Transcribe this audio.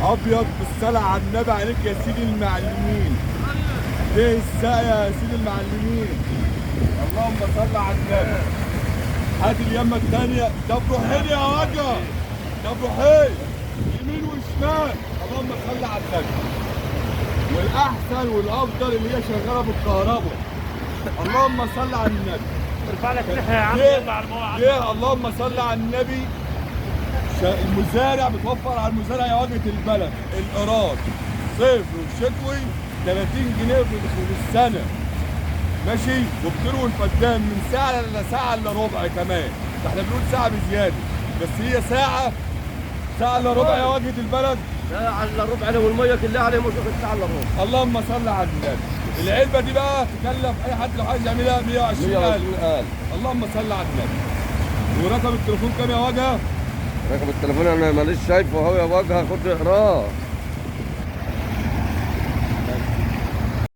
ابيض بالصلاه على النبي عليك يا سيدي المعلمين. ليه الساقي يا سيدي المعلمين؟ اللهم صل على النبي. هات اليمه الثانيه. طب روحين يا وجه. طب روحين يمين وشمال. اللهم صل على النبي. والاحسن والافضل اللي هي شغاله بالكهرباء. اللهم صل على النبي. ارفع لك لحيه يا عم. ليه اللهم صل على النبي. المزارع بتوفر على المزارع يا واجهه البلد الايراد صيف وشتوي 30 جنيه في السنه ماشي. وبتروي الفدان من ساعه لساعه الا ربع كمان. ده احنا بنقول ساعه بزياده بس هي ساعه الا ربع يا واجهه البلد. ساعة الا ربع لو المية كلها عليه مش واخد ساعة الا ربع. اللهم صل على النبي. العلبه دي بقى تكلف اي حد لو عايز يعملها 120,000. اللهم صل على النبي. ورقم التليفون كام يا وجه؟ رقم التليفون انا ماليش شايفه اهو يا وجه، خد اقراه.